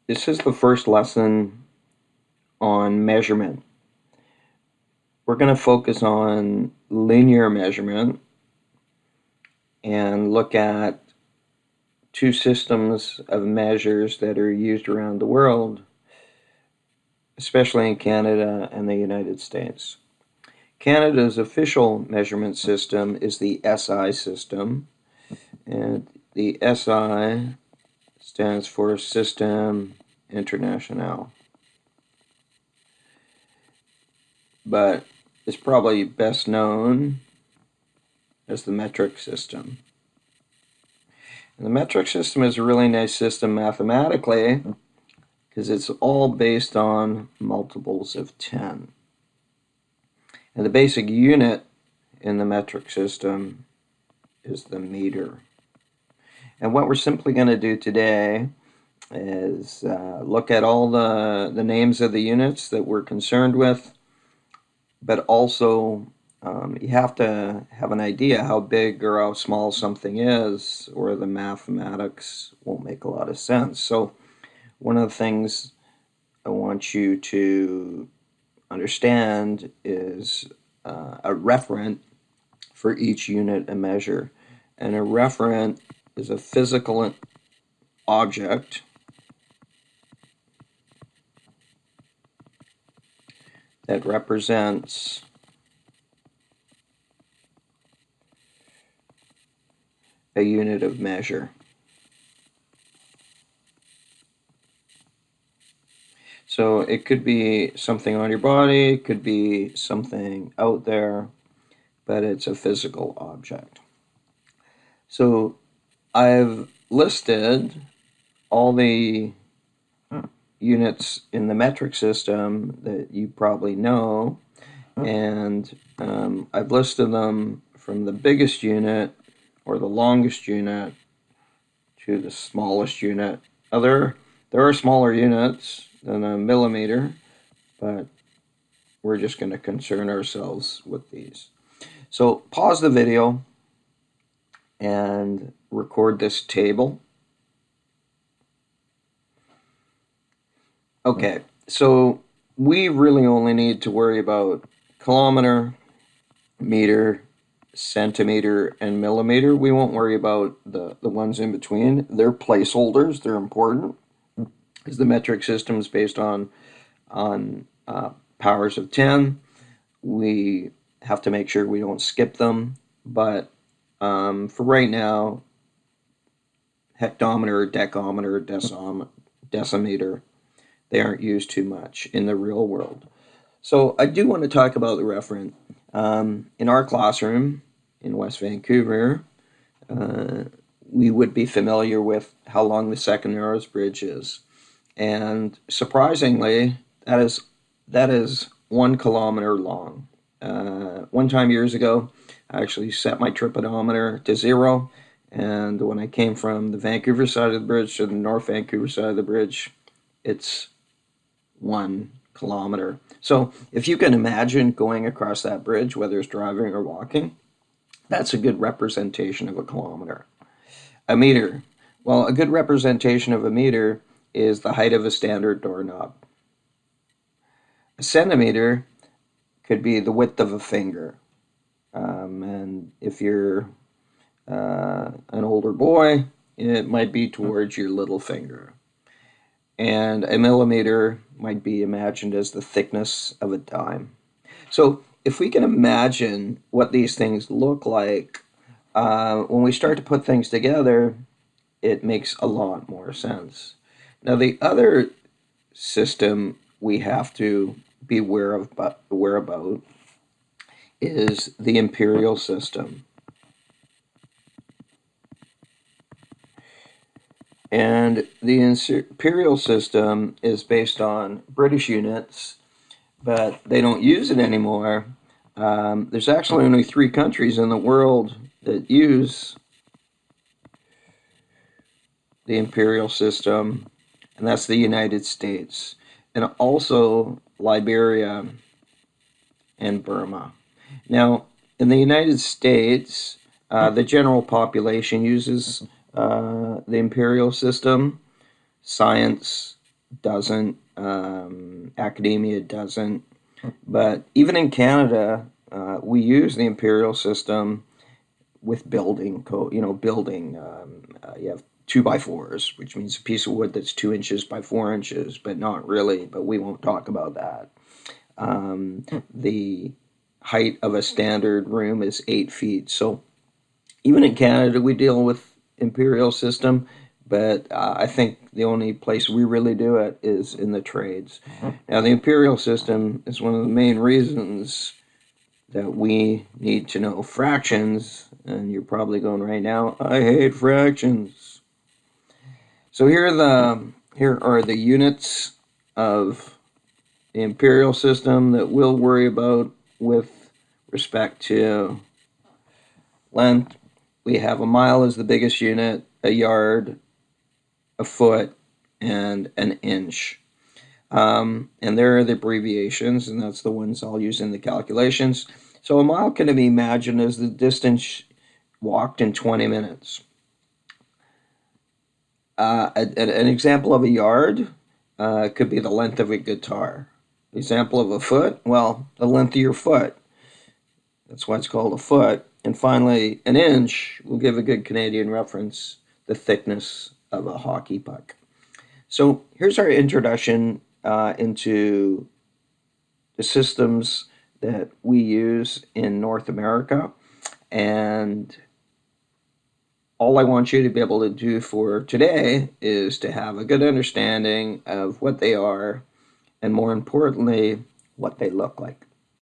This is the first lesson on measurement. We're going to focus on linear measurement and look at two systems of measures that are used around the world, especially in Canada and the United States. Canada's official measurement system is the SI system, and the SI stands for Système International, but is probably best known as the metric system. And the metric system is a really nice system mathematically because it's all based on multiples of 10. And the basic unit in the metric system is the meter. And what we're simply going to do today is look at all the names of the units that we're concerned with, but also you have to have an idea how big or how small something is, or the mathematics won't make a lot of sense. So one of the things I want you to understand is a referent for each unit and measure. And a referent is a physical object that represents a unit of measure. So it could be something on your body, it could be something out there, but it's a physical object. So I've listed all the units in the metric system that you probably know, and I've listed them from the biggest unit or the longest unit to the smallest unit. There are smaller units than a millimeter, but we're just going to concern ourselves with these. So pause the video and record this table. Okay, so we really only need to worry about kilometer, meter, centimeter, and millimeter. We won't worry about the ones in between. They're placeholders. They're important because the metric system is based on powers of 10. We have to make sure we don't skip them. But for right now, hectometer, decometer, decimeter, they aren't used too much in the real world. So I do want to talk about the referent. In our classroom in West Vancouver, we would be familiar with how long the second narrows bridge is. And surprisingly, that is 1 kilometer long. One time years ago, I actually set my tripodometer to 0, and when I came from the Vancouver side of the bridge to the North Vancouver side of the bridge, it's 1 kilometer. So if you can imagine going across that bridge, whether it's driving or walking, that's a good representation of a kilometer. A meter. Well, a good representation of a meter is the height of a standard doorknob. A centimeter could be the width of a finger. And if you're an older boy, it might be towards your little finger. And a millimeter might be imagined as the thickness of a dime. So if we can imagine what these things look like, when we start to put things together, it makes a lot more sense. Now, the other system we have to be aware about is the imperial system. And the imperial system is based on British units, but they don't use it anymore. There's actually only 3 countries in the world that use the imperial system, and that's the United States, and also Liberia and Burma. Now, in the United States, the general population uses the imperial system. Science doesn't. Academia doesn't. But even in Canada, we use the imperial system with building code. Building. You have 2x4s, which means a piece of wood that's 2 inches by 4 inches, but not really. But we won't talk about that. The height of a standard room is 8 feet. So even in Canada, we deal with imperial system, but I think the only place we really do it is in the trades. Now, the imperial system is one of the main reasons that we need to know fractions, and you're probably going right now, I hate fractions. So here are the units of the imperial system that we'll worry about with respect to length. We have a mile as the biggest unit, a yard, a foot, and an inch. And there are the abbreviations, and that's the ones I'll use in the calculations. So a mile can be imagined as the distance walked in 20 minutes. An example of a yard could be the length of a guitar. Example of a foot, well, the length of your foot. That's why it's called a foot. And finally, an inch will give a good Canadian reference, the thickness of a hockey puck. So here's our introduction into the systems that we use in North America. And all I want you to be able to do for today is to have a good understanding of what they are, and more importantly, what they look like.